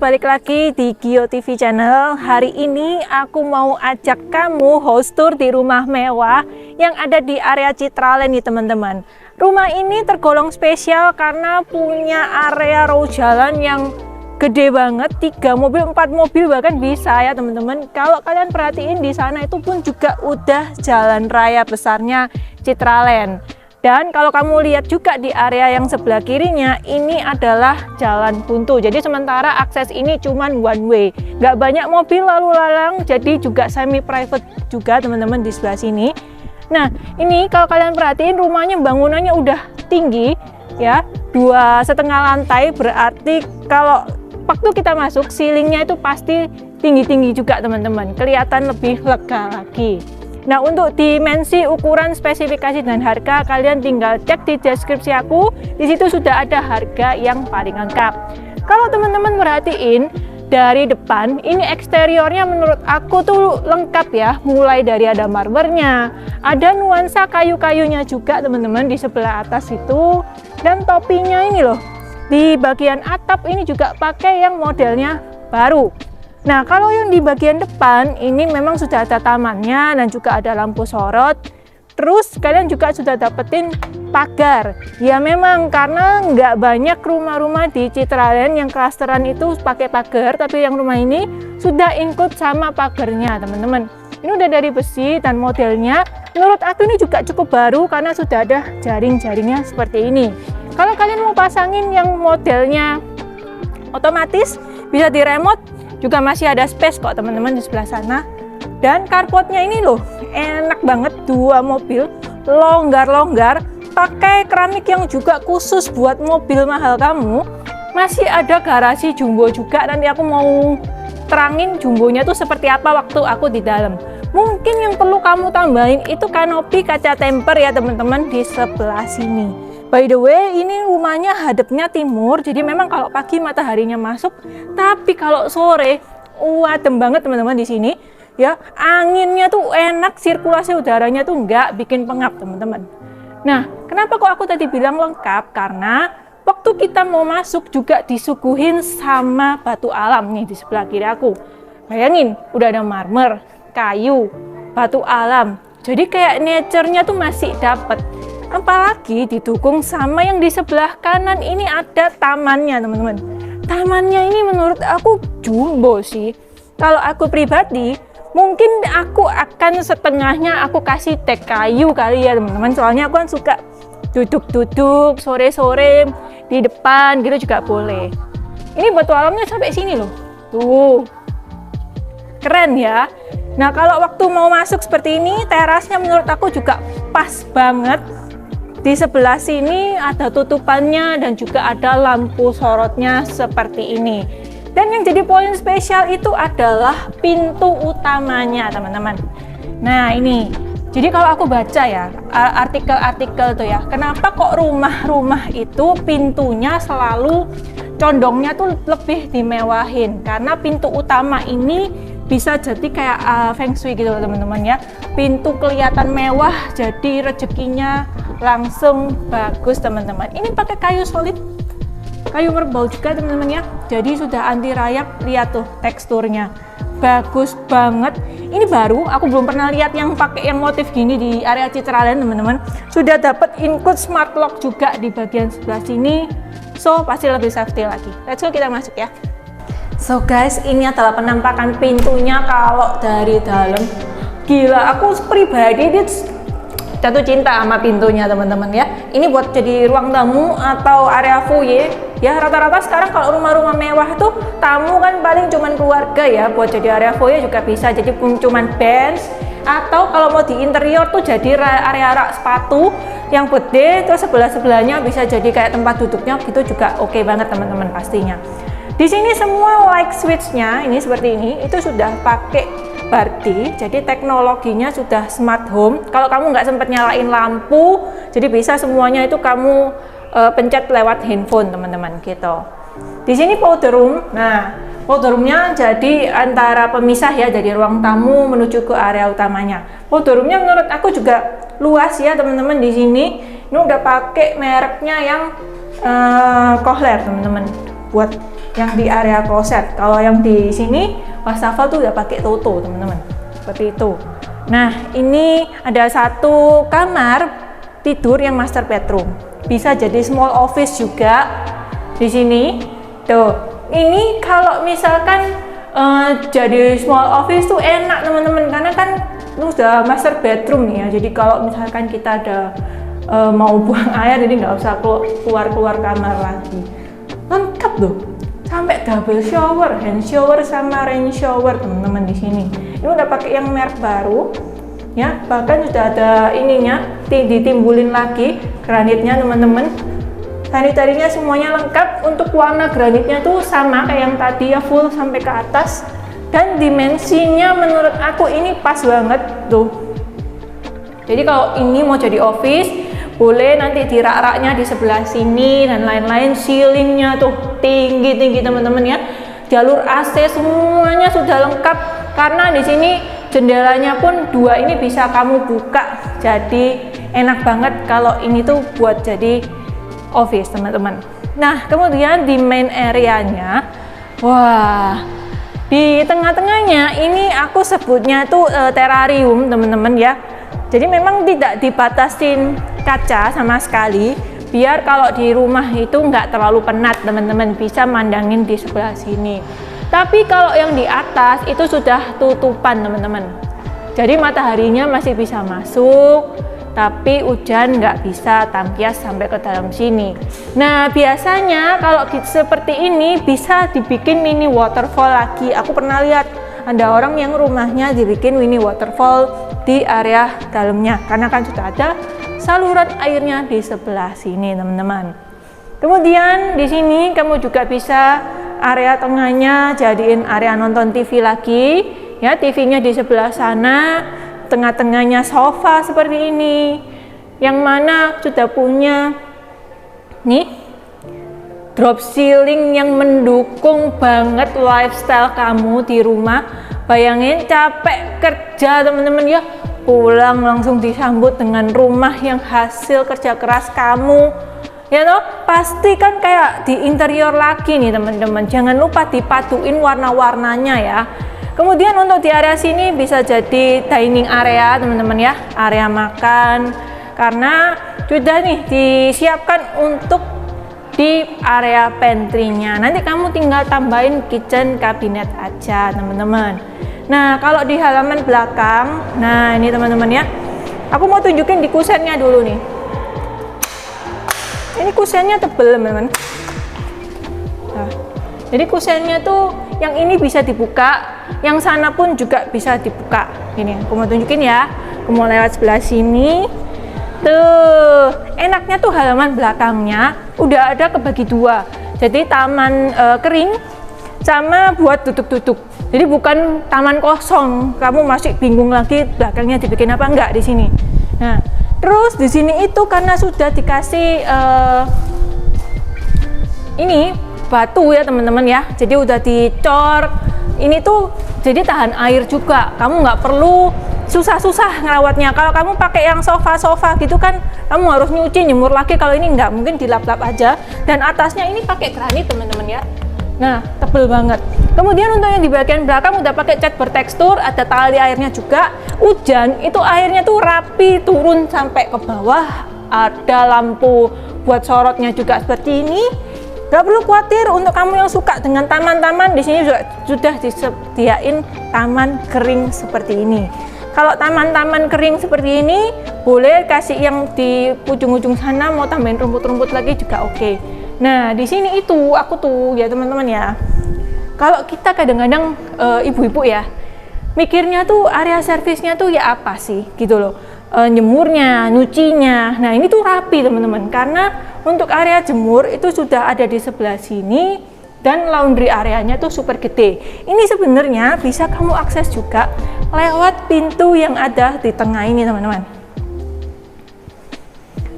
balik lagi di Gio TV channel. Hari ini aku mau ajak kamu host tour di rumah mewah yang ada di area Citraland nih teman-teman. Rumah ini tergolong spesial karena punya area row jalan yang gede banget, 3 mobil, 4 mobil bahkan bisa ya teman-teman. Kalau kalian perhatiin di sana itu pun juga udah jalan raya besarnya Citraland. Dan kalau kamu lihat juga di area yang sebelah kirinya, ini adalah jalan buntu. Jadi sementara akses ini cuman one way. Nggak banyak mobil lalu lalang, jadi juga semi private juga teman-teman di sebelah sini. Nah, ini kalau kalian perhatiin rumahnya bangunannya udah tinggi ya, 2,5 lantai, berarti kalau waktu kita masuk ceilingnya itu pasti tinggi-tinggi juga teman-teman. Kelihatan lebih lega lagi. Nah, untuk dimensi, ukuran, spesifikasi, dan harga kalian tinggal cek di deskripsi aku. Di situ sudah ada harga yang paling lengkap. Kalau teman-teman merhatiin dari depan, ini eksteriornya menurut aku tuh lengkap ya. Mulai dari ada marmernya, ada nuansa kayu-kayunya juga teman-teman di sebelah atas itu. Dan topinya ini loh, di bagian atap ini juga pakai yang modelnya baru. Nah, kalau yang di bagian depan ini memang sudah ada tamannya dan juga ada lampu sorot. Terus kalian juga sudah dapetin pagar. Ya memang karena nggak banyak rumah-rumah di Citraland yang klasteran itu pakai pagar, tapi yang rumah ini sudah include sama pagarnya teman-teman. Ini udah dari besi dan modelnya menurut aku ini juga cukup baru karena sudah ada jaring-jaringnya seperti ini. Kalau kalian mau pasangin yang modelnya otomatis bisa di remote, juga masih ada space kok teman-teman di sebelah sana. Dan carportnya ini loh enak banget, 2 mobil longgar-longgar, pakai keramik yang juga khusus buat mobil mahal kamu. Masih ada garasi jumbo juga, nanti aku mau terangin jumbonya tuh seperti apa waktu aku di dalam. Mungkin yang perlu kamu tambahin itu kanopi kaca temper ya teman-teman di sebelah sini. By the way, ini rumahnya hadapnya timur, jadi memang kalau pagi mataharinya masuk, tapi kalau sore adem banget teman-teman di sini. Ya, anginnya tuh enak, sirkulasi udaranya tuh nggak bikin pengap teman-teman. Nah, kenapa kok aku tadi bilang lengkap? Karena waktu kita mau masuk juga disuguhin sama batu alam nih di sebelah kiri aku. Bayangin, udah ada marmer, kayu, batu alam. Jadi kayak nature-nya tuh masih dapet. Apalagi didukung sama yang di sebelah kanan ini ada tamannya teman-teman. Tamannya ini menurut aku jumbo sih. Kalau aku pribadi mungkin aku akan setengahnya aku kasih tag kayu kali ya teman-teman. Soalnya aku kan suka duduk-duduk sore-sore di depan gitu juga boleh. Ini batu alamnya sampai sini loh. Tuh. Keren ya. Nah, kalau waktu mau masuk seperti ini, terasnya menurut aku juga pas banget. Di sebelah sini ada tutupannya dan juga ada lampu sorotnya seperti ini. Dan yang jadi poin spesial itu adalah pintu utamanya teman-teman. Nah ini, jadi kalau aku baca ya artikel-artikel tuh ya, kenapa kok rumah-rumah itu pintunya selalu condongnya tuh lebih dimewahin? Karena pintu utama ini bisa jadi kayak feng shui gitu teman-teman ya. Pintu kelihatan mewah, jadi rezekinya langsung bagus teman-teman. Ini pakai kayu solid, kayu merbau juga teman-teman ya. Jadi sudah anti rayap, lihat tuh teksturnya bagus banget. Ini baru, aku belum pernah lihat yang pakai yang motif gini di area Citraland teman-teman. Sudah dapat include smart lock juga di bagian sebelah sini, so pasti lebih safety lagi. Let's go, kita masuk ya. So guys, ini adalah penampakan pintunya kalau dari dalam. Gila, aku pribadi jatuh cinta sama pintunya teman-teman ya. Ini buat jadi ruang tamu atau area foyer. Ya rata-rata sekarang kalau rumah-rumah mewah tuh tamu kan paling cuman keluarga ya. Buat jadi area foyer juga bisa, jadi cuman bench. Atau kalau mau di interior tuh jadi area rak sepatu yang gede, terus sebelah-sebelahnya bisa jadi kayak tempat duduknya gitu juga oke banget teman-teman pastinya. Di sini semua light switch-nya ini seperti ini, itu sudah pakai Bardi, jadi teknologinya sudah smart home. Kalau kamu nggak sempat nyalain lampu, jadi bisa semuanya itu kamu pencet lewat handphone teman-teman gitu. Di sini powder room. Nah, powder roomnya jadi antara pemisah ya dari ruang tamu menuju ke area utamanya. Powder roomnya menurut aku juga luas ya teman-teman di sini. Ini udah pakai mereknya yang Kohler teman-teman. Buat yang di area kloset. Kalau yang di sini wastafel tuh udah pakai toto teman-teman, seperti itu. Nah, ini ada satu kamar tidur yang master bedroom, bisa jadi small office juga di sini. Tuh, ini kalau misalkan jadi small office tuh enak teman-teman, karena kan udah master bedroom nih ya. Jadi kalau misalkan kita ada mau buang air, jadi nggak usah keluar kamar lagi. Lengkap loh, sampai double shower, hand shower sama rain shower teman-teman di sini. Ini udah pakai yang merek baru ya, bahkan sudah ada ininya, ditimbulin lagi granitnya teman-teman. Sanitarinya semuanya lengkap. Untuk warna granitnya tuh sama kayak yang tadi ya, full sampai ke atas. Dan dimensinya menurut aku ini pas banget tuh. Jadi kalau ini mau jadi office, boleh nanti di rak-raknya di sebelah sini dan lain-lain. Ceilingnya tuh tinggi-tinggi teman-teman ya. Jalur AC semuanya sudah lengkap, karena di sini jendelanya pun dua ini bisa kamu buka. Jadi enak banget kalau ini tuh buat jadi office teman-teman. Nah, kemudian di main area-nya, wah, di tengah-tengahnya ini aku sebutnya tuh terrarium teman-teman ya. Jadi memang tidak dibatasin kaca sama sekali, biar kalau di rumah itu nggak terlalu penat teman-teman, bisa mandangin di sebelah sini. Tapi kalau yang di atas itu sudah tutupan teman-teman, jadi mataharinya masih bisa masuk, tapi hujan nggak bisa tampias sampai ke dalam sini. Nah, biasanya kalau seperti ini bisa dibikin mini waterfall lagi. Aku pernah lihat ada orang yang rumahnya dibikin mini waterfall di area dalamnya, karena kan sudah ada saluran airnya di sebelah sini teman-teman. Kemudian di sini kamu juga bisa area tengahnya jadiin area nonton TV lagi ya. TV-nya di sebelah sana, tengah-tengahnya sofa seperti ini, yang mana sudah punya nih drop ceiling yang mendukung banget lifestyle kamu di rumah. Bayangin capek kerja teman-teman ya, pulang langsung disambut dengan rumah yang hasil kerja keras kamu ya toh, pasti kan kayak di interior lagi nih teman-teman. Jangan lupa dipaduin warna-warnanya ya. Kemudian untuk di area sini bisa jadi dining area teman-teman ya, area makan, karena sudah nih disiapkan untuk di area pantry-nya. Nanti kamu tinggal tambahin kitchen cabinet aja teman-teman. Nah, kalau di halaman belakang, nah ini teman-teman ya, aku mau tunjukin di kusennya dulu nih. Ini kusennya tebel teman-teman. Nah, jadi kusennya tuh yang ini bisa dibuka, yang sana pun juga bisa dibuka. Ini aku mau tunjukin ya, aku mau lewat sebelah sini. Tuh, enaknya tuh halaman belakangnya udah ada kebagi dua. Jadi taman kering sama buat duduk-duduk. Jadi bukan taman kosong, kamu masih bingung lagi belakangnya dibikin apa enggak di sini. Nah, terus di sini itu karena sudah dikasih ini batu ya teman-teman ya. Jadi udah dicor. Ini tuh jadi tahan air juga. Kamu nggak perlu susah-susah ngerawatnya. Kalau kamu pakai yang sofa-sofa gitu kan, kamu harus nyuci, nyemur lagi. Kalau ini nggak, mungkin dilap-lap aja. Dan atasnya ini pakai granit teman-teman ya. Nah, tebel banget. Kemudian untuk yang di bagian belakang udah pakai cat bertekstur, ada tali airnya juga. Hujan itu airnya tuh rapi turun sampai ke bawah. Ada lampu buat sorotnya juga seperti ini. Gak perlu khawatir untuk kamu yang suka dengan taman-taman, di sini juga sudah disediain taman kering seperti ini. Kalau taman-taman kering seperti ini, boleh kasih yang di ujung-ujung sana, mau tambahin rumput-rumput lagi juga oke. Nah, di sini itu aku tuh ya teman-teman ya. Kalau kita kadang-kadang ibu-ibu ya, mikirnya tuh area servisnya tuh ya apa sih gitu loh. Jemurnya, nyucinya. Nah, ini tuh rapi teman-teman, karena untuk area jemur itu sudah ada di sebelah sini dan laundry areanya tuh super gede. Ini sebenarnya bisa kamu akses juga lewat pintu yang ada di tengah ini teman-teman.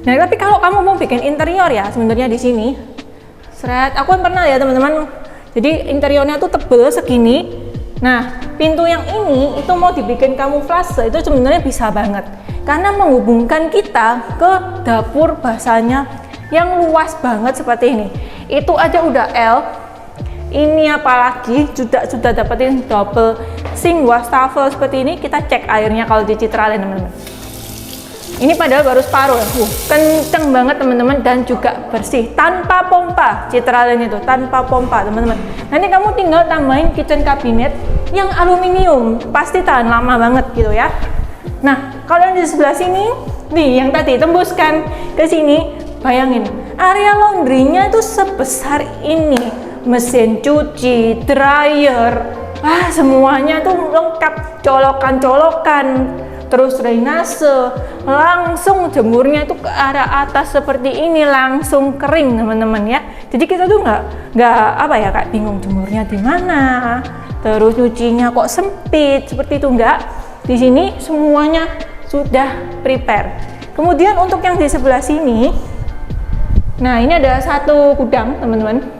Nah, tapi kalau kamu mau bikin interior ya sebenarnya di sini, aku kan pernah ya teman-teman. Jadi interiornya tuh tebel segini. Nah, pintu yang ini itu mau dibikin kamuflase itu sebenarnya bisa banget, karena menghubungkan kita ke dapur basahnya yang luas banget seperti ini. Itu aja udah L. Ini apalagi sudah dapetin double sink wastafel seperti ini. Kita cek airnya kalau di Citraland teman-teman. Ini padahal baru separuh ya. Kenceng banget teman-teman, dan juga bersih tanpa pompa. Citraland itu tanpa pompa teman-teman. Nanti kamu tinggal tambahin kitchen cabinet yang aluminium, pasti tahan lama banget gitu ya. Nah, kalau yang di sebelah sini nih, yang tadi tembuskan ke sini, bayangin area laundrynya itu sebesar ini. Mesin cuci, dryer, semuanya tuh lengkap, colokan-colokan, terus drainase, langsung jemurnya itu ke arah atas seperti ini, langsung kering teman-teman ya. Jadi kita tuh nggak apa ya kak, bingung jemurnya di mana, terus nyucinya kok sempit seperti itu, enggak. Di sini semuanya sudah prepare. Kemudian untuk yang di sebelah sini, nah ini ada satu gudang teman-teman.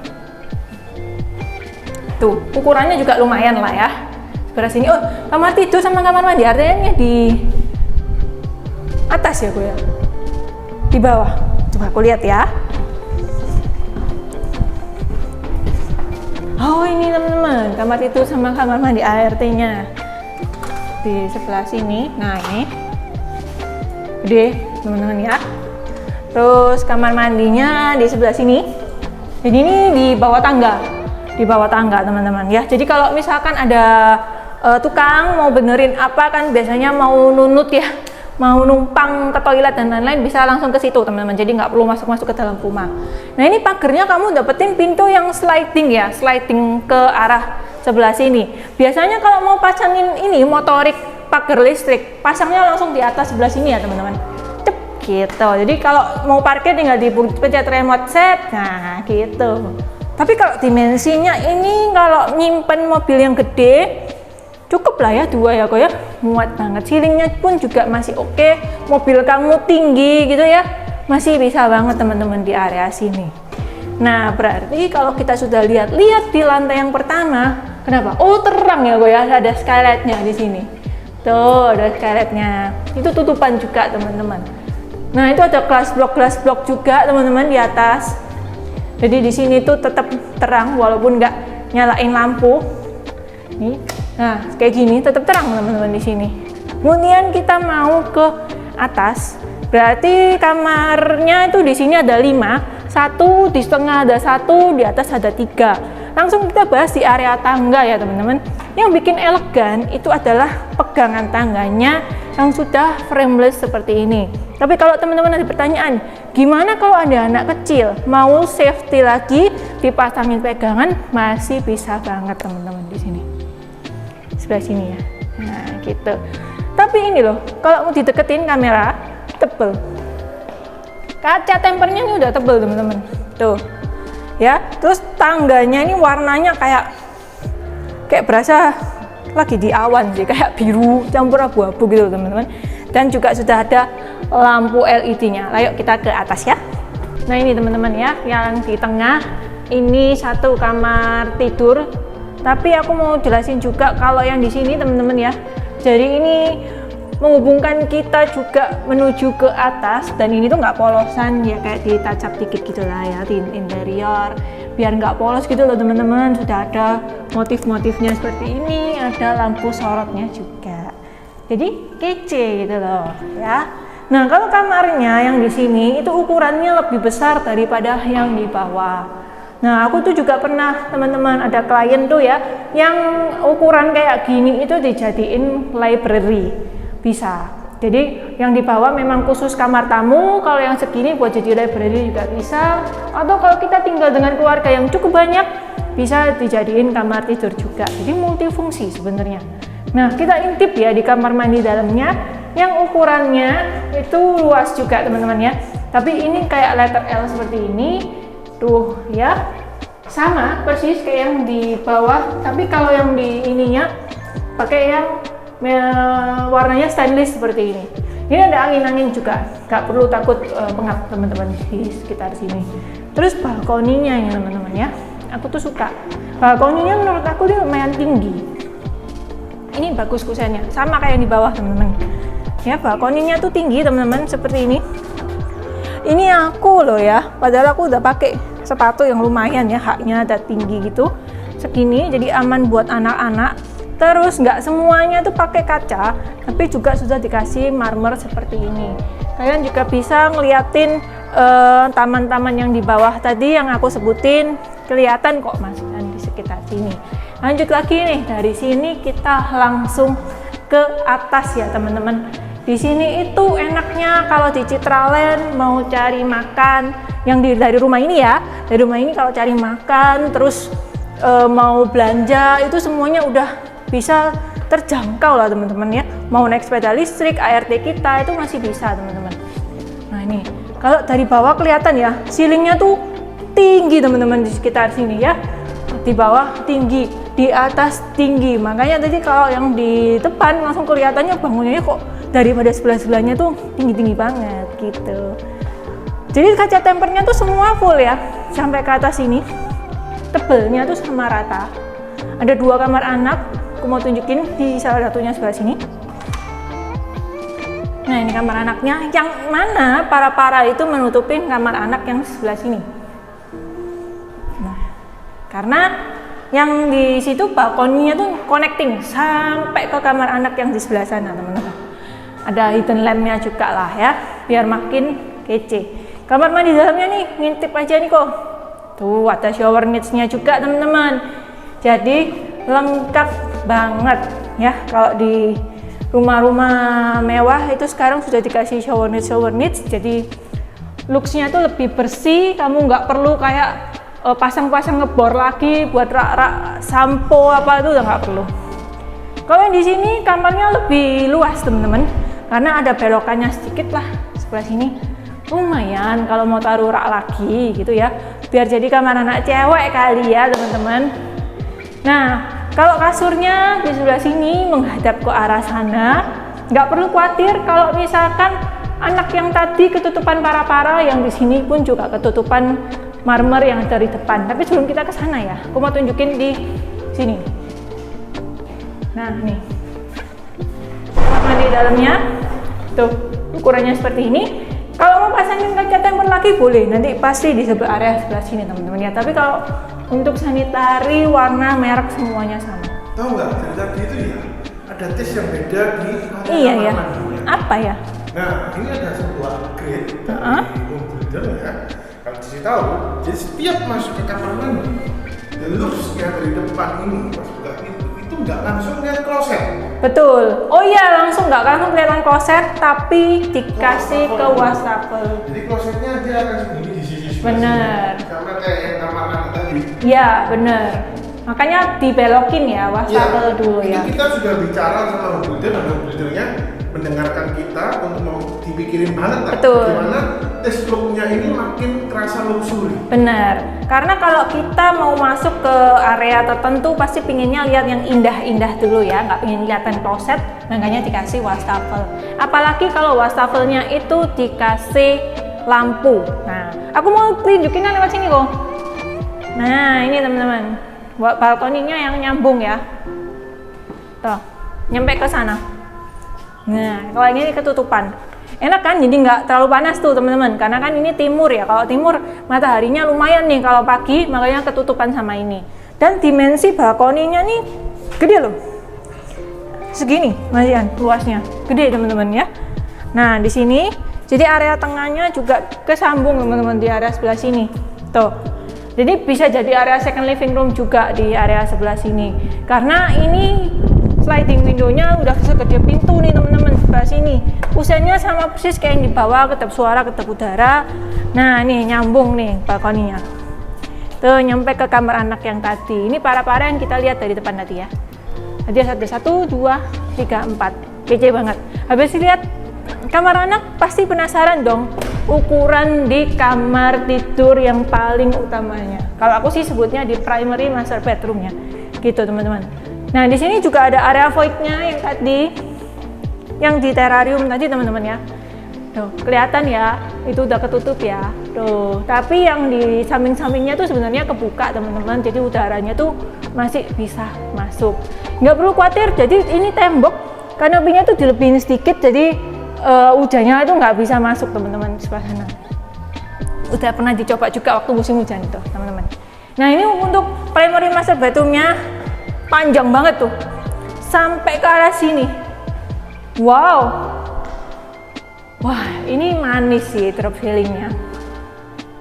Tuh, ukurannya juga lumayan lah ya. Sebelah sini, oh kamar tidur sama kamar mandi, artinya di atas ya gue ya? Di bawah. Coba aku lihat ya. Oh ini teman-teman, kamar tidur sama kamar mandi ART-nya di sebelah sini. Nah ini gede teman-teman ya. Terus kamar mandinya di sebelah sini. Jadi ini di bawah tangga. Di bawah tangga teman-teman ya. Jadi kalau misalkan ada tukang mau benerin apa kan biasanya mau nunut ya, mau numpang ke toilet dan lain-lain, bisa langsung ke situ teman-teman. Jadi nggak perlu masuk ke dalam rumah. Nah ini pagernya kamu dapetin pintu yang sliding ya, sliding ke arah sebelah sini. Biasanya kalau mau pasangin ini motorik pagar listrik, pasangnya langsung di atas sebelah sini ya teman-teman. Cep gitu. Jadi kalau mau parkir tinggal dipencet remote set, nah gitu. Tapi kalau dimensinya ini, kalau nyimpen mobil yang gede cukup lah ya, 2 ya kok ya, muat banget. Ceilingnya pun juga masih oke. Mobil kamu tinggi gitu ya, masih bisa banget teman-teman di area sini. Nah berarti kalau kita sudah lihat di lantai yang pertama, kenapa? Oh terang ya kok ya, ada skylightnya di sini. Tuh ada skylightnya, itu tutupan juga teman-teman. Nah itu ada glass block juga teman-teman di atas. Jadi di sini tuh tetap terang walaupun nggak nyalain lampu. Nih, nah kayak gini tetap terang teman-teman di sini. Kemudian kita mau ke atas, berarti kamarnya itu di sini ada 5, 1 di setengah ada 1, di atas ada 3. Langsung kita bahas di area tangga ya teman-teman. Yang bikin elegan itu adalah pegangan tangganya yang sudah frameless seperti ini. Tapi kalau teman-teman ada pertanyaan, gimana kalau ada anak kecil mau safety lagi, dipasangin pegangan, masih bisa banget teman-teman di sini. Sebelah sini ya. Nah, gitu. Tapi ini loh, kalau mau dideketin kamera, tebel. Kaca tempernya ini udah tebel teman-teman. Tuh. Ya, terus tangganya ini warnanya kayak berasa lagi di awan sih, kayak biru campur abu-abu gitu teman-teman. Dan juga sudah ada lampu LED-nya. Ayo kita ke atas ya. Nah ini teman-teman ya, yang di tengah ini satu kamar tidur. Tapi aku mau jelasin juga kalau yang di sini teman-teman ya. Jadi ini menghubungkan kita juga menuju ke atas, dan ini tuh nggak polosan ya, kayak ditacap dikit gitu lah ya di interior, biar nggak polos gitu loh teman-teman. Sudah ada motif-motifnya seperti ini, ada lampu sorotnya juga. Jadi kece gitu loh ya. Nah kalau kamarnya yang di sini itu ukurannya lebih besar daripada yang di bawah. Nah aku tuh juga pernah teman-teman, ada klien tuh ya yang ukuran kayak gini itu dijadiin library, bisa. Jadi yang di bawah memang khusus kamar tamu, kalau yang segini buat jadi library juga bisa. Atau kalau kita tinggal dengan keluarga yang cukup banyak, bisa dijadiin kamar tidur juga. Jadi multifungsi sebenarnya. Nah kita intip ya di kamar mandi dalamnya, yang ukurannya itu luas juga teman-teman ya. Tapi ini kayak letter L seperti ini tuh ya, sama persis kayak yang di bawah. Tapi kalau yang di ininya pakai yang warnanya stainless seperti ini. Ini ada angin-angin juga, nggak perlu takut pengap teman-teman di sekitar sini. Terus balkoninya ini teman-teman ya, aku tuh suka balkoninya, menurut aku dia lumayan tinggi. Ini bagus kusennya, sama kayak yang di bawah teman-teman ya. Balkoninya tuh tinggi teman-teman seperti ini. Ini aku loh ya, padahal aku udah pakai sepatu yang lumayan ya, haknya ada tinggi gitu. segini, jadi aman buat anak-anak. Terus nggak semuanya tuh pakai kaca, tapi juga sudah dikasih marmer seperti ini. Kalian juga bisa ngeliatin taman-taman yang di bawah tadi yang aku sebutin, kelihatan kok Mas dan di sekitar sini. Lanjut lagi nih, dari sini kita langsung ke atas ya teman-teman. Di sini itu enaknya kalau di Citraland mau cari makan yang dari rumah ini ya. Dari rumah ini kalau cari makan terus mau belanja itu semuanya udah bisa terjangkau lah teman-teman ya. Mau naik sepeda listrik, ART kita itu masih bisa teman-teman. Nah ini kalau dari bawah kelihatan ya, ceilingnya tuh tinggi teman-teman di sekitar sini ya. Di bawah tinggi, di atas tinggi. Makanya tadi kalau yang di depan langsung kelihatannya bangunannya kok daripada sebelah-sebelahnya tuh tinggi-tinggi banget gitu. Jadi kaca tempernya tuh semua full ya, sampai ke atas sini. Tebelnya tuh sama rata. Ada 2 kamar anak, aku mau tunjukin di salah satunya sebelah sini. Nah ini kamar anaknya, yang mana para itu menutupin kamar anak yang sebelah sini. Nah, karena yang di situ balkoninya tuh connecting sampai ke kamar anak yang di sebelah sana teman-teman. Ada hidden lampnya juga lah ya, biar makin kece. Kamar mandi dalamnya nih, ngintip aja nih kok. Tuh ada shower needs-nya juga teman-teman. Jadi lengkap banget ya. Kalau di rumah-rumah mewah itu sekarang sudah dikasih shower needs. Jadi looks-nya tuh lebih bersih. Kamu nggak perlu kayak pasang-pasang ngebor lagi buat rak-rak sampo apa itu udah nggak perlu. Kalau di sini kamarnya lebih luas teman-teman, karena ada belokannya sedikit lah sebelah sini. Lumayan kalau mau taruh rak lagi gitu ya, biar jadi kamar anak cewek kali ya teman-teman. Nah kalau kasurnya di sebelah sini menghadap ke arah sana, nggak perlu khawatir kalau misalkan anak yang tadi ketutupan para yang di sini pun juga ketutupan marmer yang dari depan. Tapi sebelum kita ke sana ya, aku mau tunjukin di sini. Nah nih kamar mandi dalamnya tuh ukurannya seperti ini. Kalau mau pasangin kaca temper lagi boleh, nanti pasti di sebelah area sebelah sini teman-teman ya. Tapi kalau untuk sanitari warna merek semuanya sama. Tahu nggak dari tadi itu ya ada tes yang beda di iya ya. Apa ya? Nah ini ada sebuah upgrade dari home builder ya. Kalau dikasih tahu, jadi setiap masuk ke kamar mandi, the looks-nya dari depan ini pas buka itu nggak langsung lihat kloset. Betul. Oh iya, langsung nggak langsung kelihatan kloset, tapi dikasih ke wastafel. Jadi klosetnya dia akan sembunyi di sisi sebelah bener. Sini. Sama kayak yang kamar anak tadi. Iya, bener. Makanya dibelokin ya wastafel ya, dulu ya. Kita sudah bicara sama home builder dan home buildernya mendengarkan kita untuk mau dipikirin banget lah. Betul. Gimana tes look-nya ini makin terasa luxury. Bener. Karena kalau kita mau masuk ke area tertentu pasti pinginnya lihat yang indah-indah dulu ya, nggak pingin kelihatan kloset, makanya dikasih wastafel. Apalagi kalau wastafelnya itu dikasih lampu. Nah, aku mau tunjukinnya lewat sini kok. Nah, ini teman-teman, buat balkoninya yang nyambung ya. Tuh, nyampe ke sana. Nah, kalau ini ketutupan. Enak kan, jadi nggak terlalu panas tuh teman-teman, karena kan ini timur ya. Kalau timur mataharinya lumayan nih kalau pagi, makanya ketutupan sama ini. Dan dimensi balkoninya nih gede loh, segini masihan luasnya, gede teman-teman ya. Nah di sini jadi area tengahnya juga kesambung teman-teman di area sebelah sini tuh. Jadi bisa jadi area second living room juga di area sebelah sini, karena ini sliding window-nya udah segede pintu nih teman-teman sebelah sini. Usianya sama persis kayak yang di bawah, kedap suara, kedap udara. Nah nih nyambung nih balkoninya. Tuh nyampe ke kamar anak yang tadi. Ini para-para yang kita lihat dari depan tadi ya. Tadi ada 1, 2, 3, 4. Kece banget. Habis lihat kamar anak pasti penasaran dong ukuran di kamar tidur yang paling utamanya. Kalau aku sih sebutnya di primary master bedroomnya, gitu teman-teman. Nah di sini juga ada area void-nya yang tadi, yang di terrarium tadi teman-teman ya. Tuh kelihatan ya, itu udah ketutup ya. Tuh, tapi yang di samping-sampingnya tuh sebenarnya kebuka teman-teman. Jadi udaranya tuh masih bisa masuk. Nggak perlu khawatir. Jadi ini tembok, kanopinya tuh dilebihin sedikit. Jadi hujannya itu nggak bisa masuk teman-teman di sebelah sana. Udah pernah dicoba juga waktu musim hujan itu teman-teman. Nah ini untuk primary master bedroomnya panjang banget tuh, sampai ke arah sini. Wow, wah ini manis sih drop ceilingnya,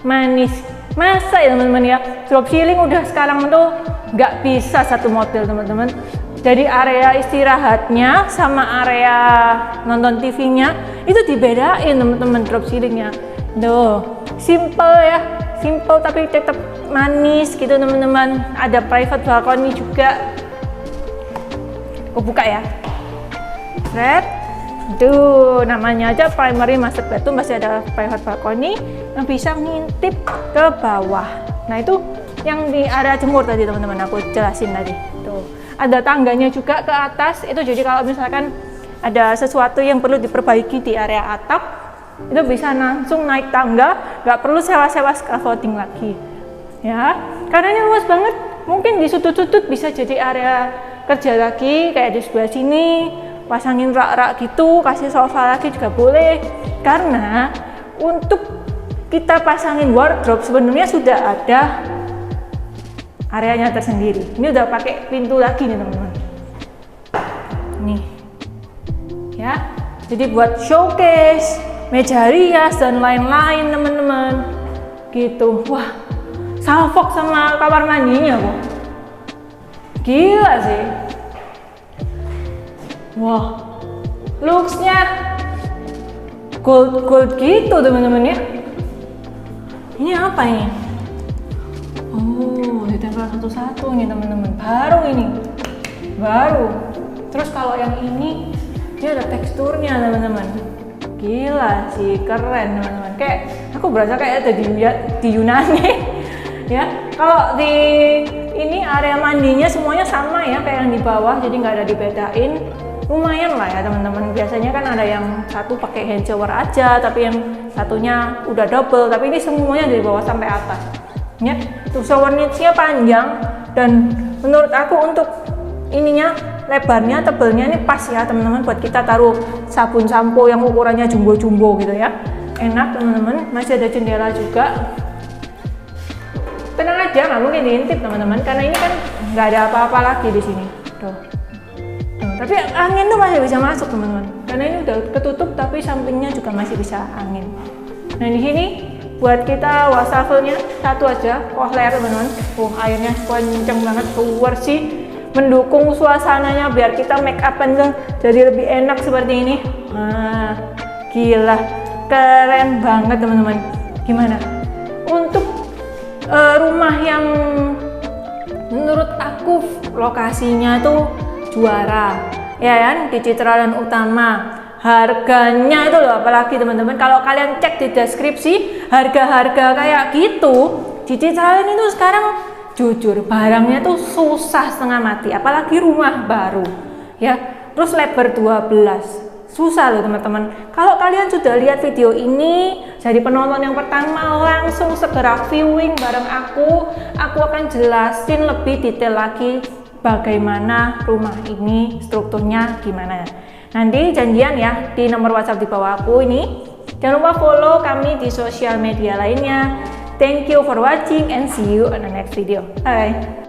manis. Masa ya teman-teman ya, drop ceiling udah sekarang tuh nggak bisa satu mobil teman-teman. Jadi area istirahatnya sama area nonton TV-nya itu dibedain teman-teman drop ceilingnya. Tuh, simple ya, simple tapi tetap manis gitu teman-teman. Ada private balcony juga. Aku buka ya. Red. Tuh, namanya aja primary master bedroom, masih ada private balcony yang bisa ngintip ke bawah. Nah itu yang di area jemur tadi teman-teman, aku jelasin tadi. Tuh, ada tangganya juga ke atas. Itu jadi kalau misalkan ada sesuatu yang perlu diperbaiki di area atap, itu bisa langsung naik tangga, nggak perlu sewa-sewa scaffolding lagi. Ya, karena ini luas banget. Mungkin di sudut-sudut bisa jadi area kerja lagi, kayak di sebelah sini. Pasangin rak-rak gitu, kasih sofa lagi juga boleh. Karena untuk kita pasangin wardrobe sebenarnya sudah ada areanya tersendiri. Ini udah pakai pintu lagi nih teman-teman. Nih, ya. Jadi buat showcase, meja rias dan lain-lain teman-teman. Gitu. Wah, salfok sama kamar mandinya kok. Gila sih. Wah, looksnya gold gitu teman-teman ya. Ini apa ini? Oh, ditempel satu-satu nih teman-teman. Baru ini, baru. Terus kalau yang ini, dia ada teksturnya teman-teman. Gila sih, keren teman-teman. Kayak aku berasa kayak ada di Yunani. Ya, kalau di ini area mandinya semuanya sama ya kayak yang di bawah, jadi nggak ada dibedain. Lumayan lah ya teman-teman. Biasanya kan ada yang satu pakai hand shower aja, tapi yang satunya udah double, tapi ini semuanya dari bawah sampai atas. Ya, tuh shower niche-nya panjang dan menurut aku untuk ininya lebarnya, tebelnya ini pas ya teman-teman buat kita taruh sabun sampo yang ukurannya jumbo-jumbo gitu ya. Enak teman-teman. Masih ada jendela juga. Tenang aja, nggak mungkin diintip teman-teman, karena ini kan nggak ada apa-apa lagi di sini. Tuh. Tapi angin tuh masih bisa masuk teman-teman, karena ini udah ketutup tapi sampingnya juga masih bisa angin. Nah di sini buat kita wastafelnya satu aja, kohler teman-teman. Airnya kenceng banget, keluar sih, mendukung suasananya biar kita make up tuh jadi lebih enak seperti ini. Nah, gila, keren banget teman-teman. Gimana? Untuk rumah yang menurut aku lokasinya tuh juara ya kan, di Citraland Utama. Harganya itu loh, apalagi teman-teman kalau kalian cek di deskripsi harga-harga kayak gitu di Citraland itu sekarang jujur barangnya tuh susah setengah mati, apalagi rumah baru ya, terus lebar 12 susah loh teman-teman. Kalau kalian sudah lihat video ini jadi penonton yang pertama, langsung segera viewing bareng aku akan jelasin lebih detail lagi bagaimana rumah ini, strukturnya gimana. Nanti janjian ya di nomor WhatsApp di bawah aku ini. Jangan lupa follow kami di sosial media lainnya. Thank you for watching and see you on the next video. Bye.